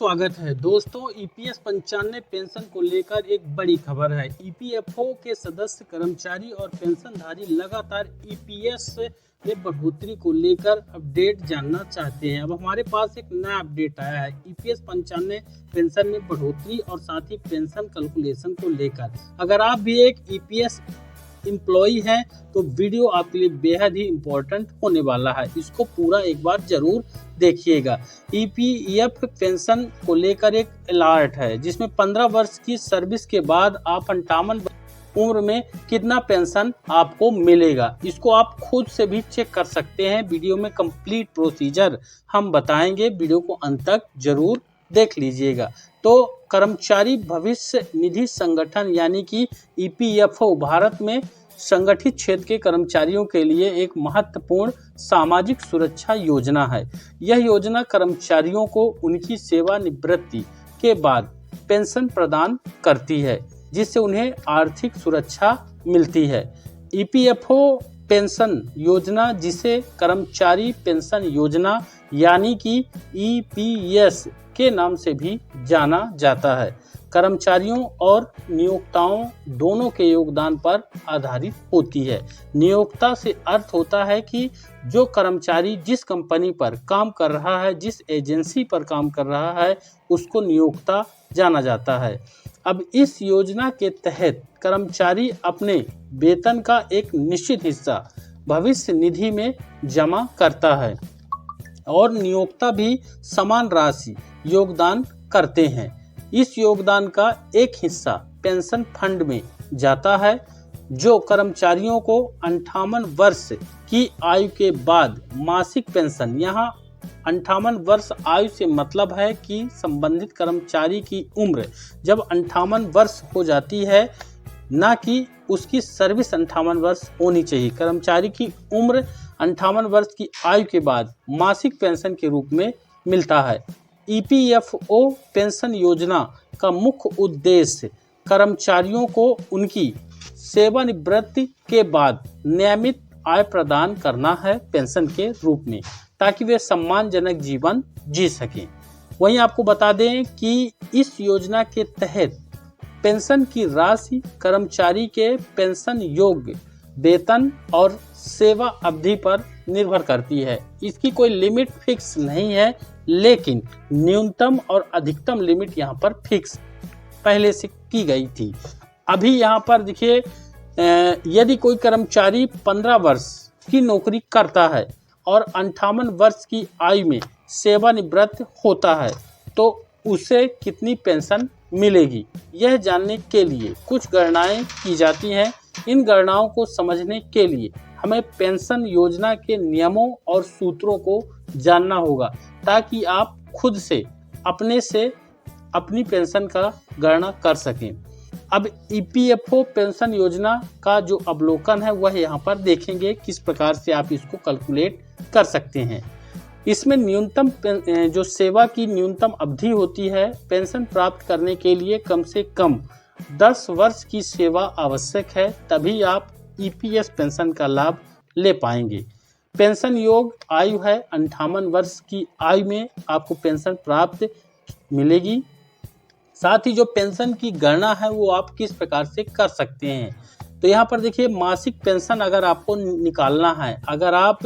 स्वागत है दोस्तों। ईपीएस 95 पेंशन को लेकर एक बड़ी खबर है। ईपीएफओ के सदस्य, कर्मचारी और पेंशनधारी लगातार ईपीएस में बढ़ोतरी को लेकर अपडेट जानना चाहते हैं। अब हमारे पास एक नया अपडेट आया है ईपीएस 95 पेंशन में बढ़ोतरी और साथ ही पेंशन कैलकुलेशन को लेकर। अगर आप भी एक ईपीएस एम्प्लॉई है तो वीडियो आपके लिए बेहद ही इम्पोर्टेंट होने वाला है। इसको पूरा एक बार जरूर देखिएगा। ईपीएफ पेंशन को लेकर एक अलर्ट है जिसमें 15 वर्ष की सर्विस के बाद आप 58 उम्र में कितना पेंशन आपको मिलेगा, इसको आप खुद से भी चेक कर सकते हैं। वीडियो में कंप्लीट प्रोसीजर हम बताएंगे, वीडियो को अंत तक जरूर देख लीजिएगा। तो कर्मचारी भविष्य निधि संगठन यानी कि ईपीएफओ भारत में संगठित क्षेत्र के कर्मचारियों के लिए एक महत्वपूर्ण सामाजिक सुरक्षा योजना है। यह योजना कर्मचारियों को उनकी सेवानिवृत्ति के बाद पेंशन प्रदान करती है जिससे उन्हें आर्थिक सुरक्षा मिलती है। ईपीएफओ पेंशन योजना, जिसे कर्मचारी पेंशन योजना यानी कि ईपीएस के नाम से भी जाना जाता है, कर्मचारियों और नियोक्ताओं दोनों के योगदान पर आधारित होती है। नियोक्ता से अर्थ होता है कि जो कर्मचारी जिस कंपनी पर काम कर रहा है, जिस एजेंसी पर काम कर रहा है, उसको नियोक्ता जाना जाता है। अब इस योजना के तहत कर्मचारी अपने वेतन का एक निश्चित हिस्सा भविष्य निधि में जमा करता है और नियोक्ता भी समान राशि योगदान करते हैं। इस योगदान का एक हिस्सा पेंशन फंड में जाता है जो कर्मचारियों को 58 वर्ष की आयु के बाद मासिक पेंशन, यहाँ 58 वर्ष आयु से मतलब है कि संबंधित कर्मचारी की उम्र जब 58 वर्ष हो जाती है, ना कि उसकी सर्विस 58 वर्ष होनी चाहिए। कर्मचारी की उम्र 58 वर्ष की आयु के बाद मासिक पेंशन के रूप में मिलता है। ईपीएफओ पेंशन योजना का मुख्य उद्देश्य कर्मचारियों को उनकी सेवानिवृत्ति के बाद नियमित आय प्रदान करना है पेंशन के रूप में, ताकि वे सम्मानजनक जीवन जी सकें। वहीं आपको बता दें कि इस योजना के तहत पेंशन की राशि कर्मचारी के पेंशन योग्य वेतन और सेवा अवधि पर निर्भर करती है। इसकी कोई लिमिट फिक्स नहीं है, लेकिन न्यूनतम और अधिकतम लिमिट यहाँ पर फिक्स पहले से की गई थी। अभी यहाँ पर देखिए, यदि कोई कर्मचारी 15 वर्ष की नौकरी करता है और 58 वर्ष की आयु में सेवानिवृत्त होता है तो उसे कितनी पेंशन मिलेगी, यह जानने के लिए कुछ गणनाएं की जाती हैं। इन गणनाओं को समझने के लिए हमें पेंशन योजना के नियमों और सूत्रों को जानना होगा, ताकि आप खुद से अपनी पेंशन का गणना कर सकें। अब ईपीएफओ पेंशन योजना का जो अवलोकन है वह यहाँ पर देखेंगे, किस प्रकार से आप इसको कैलकुलेट कर सकते हैं। इसमें न्यूनतम जो सेवा की न्यूनतम अवधि होती है, पेंशन प्राप्त करने के लिए कम से कम 10 वर्ष की सेवा आवश्यक है, तभी आप ईपीएस पेंशन का लाभ ले पाएंगे। पेंशन योग्य आयु है 58 वर्ष की आयु में आपको पेंशन प्राप्त मिलेगी। साथ ही जो पेंशन की गणना है वो आप किस प्रकार से कर सकते हैं, तो यहाँ पर देखिए, मासिक पेंशन अगर आपको निकालना है, अगर आप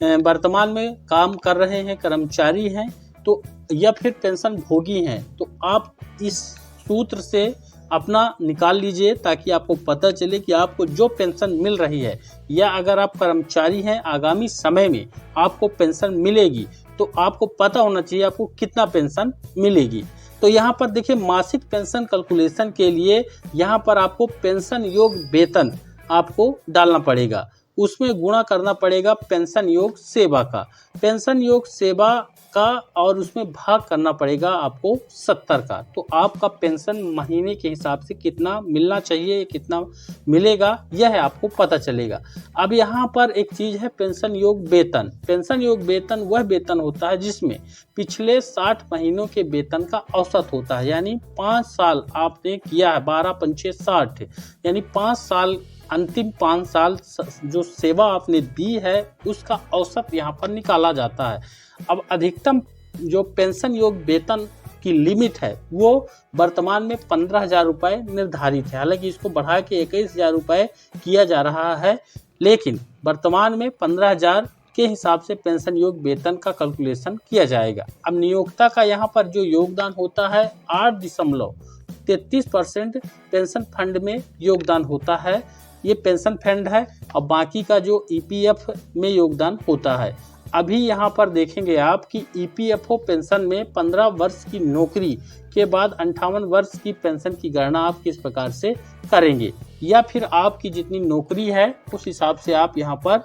वर्तमान में काम कर रहे हैं, कर्मचारी हैं तो या फिर पेंशन भोगी हैं, तो आप इस सूत्र से अपना निकाल लीजिए, ताकि आपको पता चले कि आपको जो पेंशन मिल रही है, या अगर आप कर्मचारी हैं आगामी समय में आपको पेंशन मिलेगी, तो आपको पता होना चाहिए आपको कितना पेंशन मिलेगी। तो यहाँ पर देखिए, मासिक पेंशन कैलकुलेशन के लिए यहाँ पर आपको पेंशन योग्य वेतन आपको डालना पड़ेगा, उसमें गुणा करना पड़ेगा पेंशन योग्य सेवा का, पेंशन योग्य सेवा का, और उसमें भाग करना पड़ेगा आपको 70 का। तो आपका पेंशन महीने के हिसाब से कितना मिलना चाहिए, कितना मिलेगा, यह आपको पता चलेगा। अब यहाँ पर एक चीज़ है पेंशन योग्य वेतन। पेंशन योग्य वेतन वह वेतन होता है जिसमें पिछले 60 महीनों के वेतन का औसत होता है, यानी 5 साल आपने किया है, 12 पंचे 60, यानी 5 साल, अंतिम 5 साल जो सेवा आपने दी है उसका औसत यहाँ पर निकाला जाता है। अब अधिकतम जो पेंशन योग्य वेतन की लिमिट है वो वर्तमान में 15,000 रुपये निर्धारित है। हालांकि इसको बढ़ा के 21,000 रुपये किया जा रहा है, लेकिन वर्तमान में 15,000 के हिसाब से पेंशन योग वेतन का कैलकुलेशन किया जाएगा। अब नियोक्ता का यहाँ पर जो योगदान होता है 8.33% पेंशन फंड में योगदान होता है। ये पेंशन फंड है और बाकी का जो ईपीएफ में योगदान होता है। अभी यहाँ पर देखेंगे आप कि ईपीएफओ पेंशन में 15 वर्ष की नौकरी के बाद 58 वर्ष की पेंशन की गणना आप किस प्रकार से करेंगे, या फिर आपकी जितनी नौकरी है उस हिसाब से आप यहाँ पर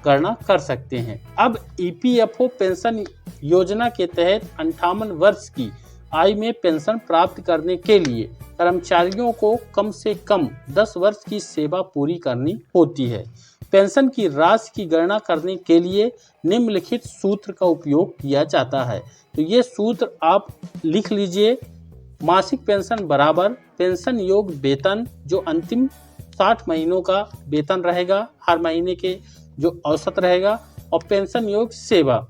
गणना कर सकते हैं। अब ईपीएफओ पेंशन योजना के तहत 58 वर्ष की आयु में पेंशन प्राप्त करने के लिए कर्मचारियों को कम से कम 10 वर्ष की सेवा पूरी करनी होती है। पेंशन की राशि की गणना करने के लिए निम्नलिखित सूत्र का उपयोग किया जाता है। तो ये सूत्र आप लिख लीजिए। मासिक पेंशन बराबर पेंशन योग वेतन जो अंतिम 60 महीनों का वेतन रहेगा, हर महीने के जो औसत रहेगा, और पेंशन योग सेवा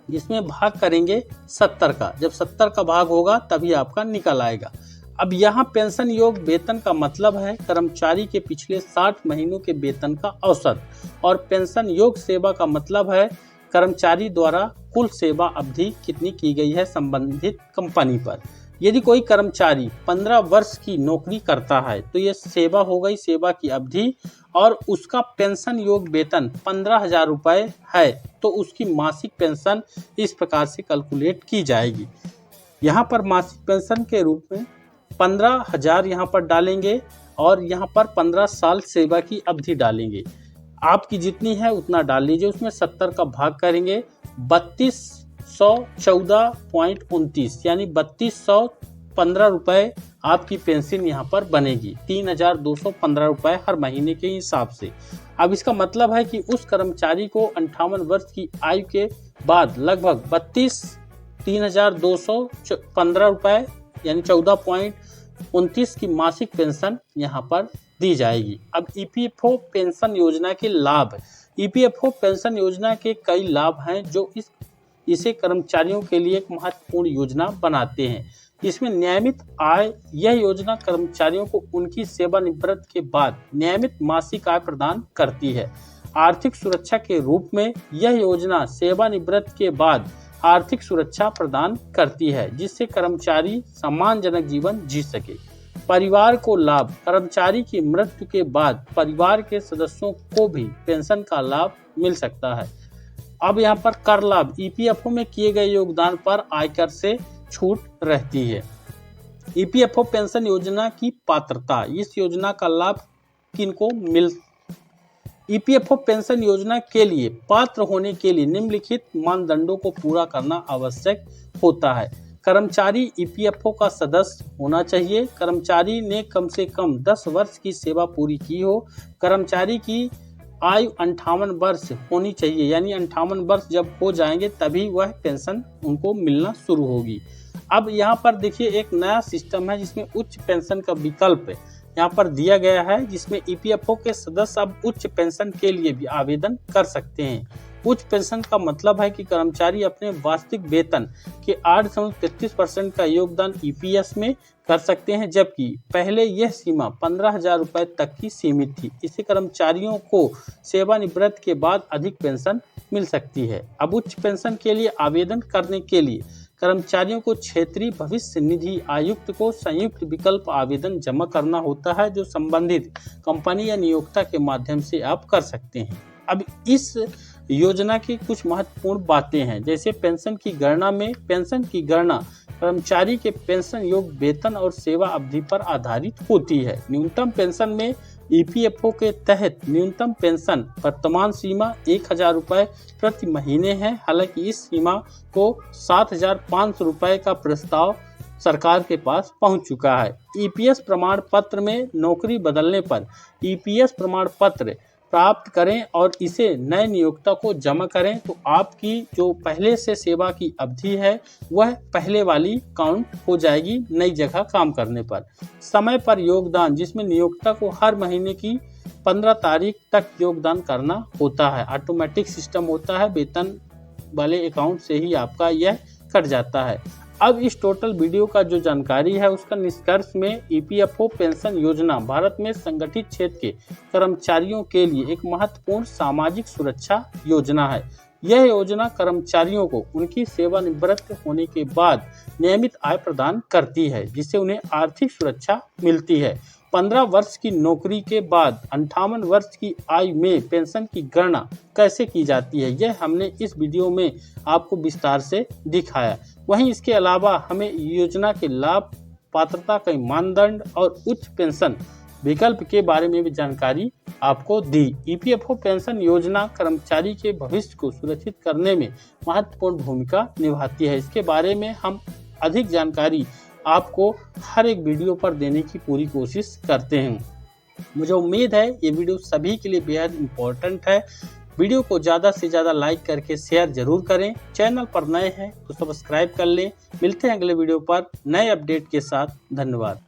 जिसमें भाग करेंगे 70 का। जब 70 का भाग होगा तभी आपका निकल आएगा। अब यहाँ पेंशन योग वेतन का मतलब है कर्मचारी के पिछले 60 महीनों के वेतन का औसत, और पेंशन योग सेवा का मतलब है कर्मचारी द्वारा कुल सेवा अवधि कितनी की गई है संबंधित कंपनी पर। यदि कोई कर्मचारी 15 वर्ष की नौकरी करता है तो ये सेवा हो गई, सेवा की अवधि, और उसका पेंशन योग वेतन 15,000 रुपये है तो उसकी मासिक पेंशन इस प्रकार से कैलकुलेट की जाएगी। यहाँ पर मासिक पेंशन के रूप में 15,000 यहाँ पर डालेंगे और यहाँ पर 15 साल सेवा की अवधि डालेंगे। आपकी जितनी है उतना डाल लीजिए, उसमें 70 का भाग करेंगे 3214.29 यानी 3215 रुपये आपकी पेंशन यहाँ पर बनेगी, 3,215 रुपये हर महीने के हिसाब से। अब इसका मतलब है कि उस कर्मचारी को 58 वर्ष की आयु के बाद लगभग 3,215 रुपये यानी 14.29 की मासिक पेंशन यहाँ पर दी जाएगी। अब ईपीएफओ पेंशन योजना के लाभ। ईपीएफओ पेंशन योजना के कई लाभ हैं जो इसे कर्मचारियों के लिए एक महत्वपूर्ण योजना बनाते हैं। इसमें नियमित आय, यह योजना कर्मचारियों को उनकी सेवानिवृत्ति के बाद नियमित मासिक आय प्रदान करती है। आर्थिक सुरक्षा के रूप में यह योजना सेवानिवृत्ति के बाद आर्थिक सुरक्षा प्रदान करती है जिससे कर्मचारी सम्मानजनक जीवन जी सके। परिवार को लाभ। कर्मचारी की मृत्यु के बाद परिवार के सदस्यों को भी पेंशन का लाभ मिल सकता है। अब यहाँ पर कर लाभ। ईपीएफओ में किए गए योगदान पर आयकर से छूट रहती है। ईपीएफओ पेंशन योजना की पात्रता। इस योजना का लाभ किनको मिल। ईपीएफओ पेंशन योजना के लिए पात्र होने के लिए निम्नलिखित मानदंडों को पूरा करना आवश्यक होता है। कर्मचारी ईपीएफओ का सदस्य होना चाहिए। कर्मचारी ने कम से कम 10 वर्ष की सेवा पूरी की हो। कर्मचारी की आयु 58 वर्ष होनी चाहिए, यानी 58 वर्ष जब हो जाएंगे तभी वह पेंशन उनको मिलना शुरू होगी। अब यहाँ पर देखिए एक नया सिस्टम है जिसमें उच्च पेंशन का विकल्प यहाँ पर दिया गया है, जिसमें ईपीएफओ के सदस्य अब उच्च पेंशन के लिए भी आवेदन कर सकते हैं। उच्च पेंशन का मतलब है कि कर्मचारी अपने वार्षिक वेतन के 8.33% का योगदान ईपीएस में कर सकते हैं, जबकि पहले यह सीमा 15,000 रुपये तक की सीमित थी। इससे कर्मचारियों को सेवानिवृत्ति के बाद अधिक पेंशन मिल सकती है। अब उच्च पेंशन के लिए आवेदन करने के लिए कर्मचारियों को क्षेत्रीय भविष्य निधि आयुक्त को संयुक्त विकल्प आवेदन जमा करना होता है, जो संबंधित कंपनी या नियोक्ता के माध्यम से आप कर सकते हैं। अब इस योजना की कुछ महत्वपूर्ण बातें हैं, जैसे पेंशन की गणना में पेंशन की गणना कर्मचारी के पेंशन योग वेतन और सेवा अवधि पर आधारित होती है। न्यूनतम पेंशन में ईपीएफओ के तहत न्यूनतम पेंशन वर्तमान सीमा 1,000 रुपये प्रति महीने है। हालांकि इस सीमा को 7,500 रुपये का प्रस्ताव सरकार के पास पहुंच चुका है। ईपीएस प्रमाण पत्र में नौकरी बदलने पर ईपीएस प्रमाण पत्र प्राप्त करें और इसे नए नियोक्ता को जमा करें तो आपकी जो पहले से सेवा की अवधि है वह पहले वाली काउंट हो जाएगी नई जगह काम करने पर। समय पर योगदान, जिसमें नियोक्ता को हर महीने की 15 तारीख तक योगदान करना होता है। ऑटोमेटिक सिस्टम होता है, वेतन वाले अकाउंट से ही आपका यह कट जाता है। अब इस टोटल वीडियो का जो जानकारी है उसका निष्कर्ष में ईपीएफओ पेंशन योजना भारत में संगठित क्षेत्र के कर्मचारियों के लिए एक महत्वपूर्ण सामाजिक सुरक्षा योजना है। यह योजना कर्मचारियों को उनकी सेवानिवृत्त होने के बाद नियमित आय प्रदान करती है, जिससे उन्हें आर्थिक सुरक्षा मिलती है। 15 वर्ष की नौकरी के बाद 58 वर्ष की आयु में पेंशन की गणना कैसे की जाती है, यह हमने इस वीडियो में आपको विस्तार से दिखाया। वहीं इसके अलावा हमें योजना के लाभ, पात्रता के मानदंड और उच्च पेंशन विकल्प के बारे में भी जानकारी आपको दी। ईपीएफओ पेंशन योजना कर्मचारी के भविष्य को सुरक्षित करने में महत्वपूर्ण भूमिका निभाती है। इसके बारे में हम अधिक जानकारी आपको हर एक वीडियो पर देने की पूरी कोशिश करते हैं। मुझे उम्मीद है ये वीडियो सभी के लिए बेहद इम्पोर्टेंट है। वीडियो को ज़्यादा से ज़्यादा लाइक करके शेयर जरूर करें। चैनल पर नए हैं तो सब्सक्राइब कर लें। मिलते हैं अगले वीडियो पर नए अपडेट के साथ। धन्यवाद।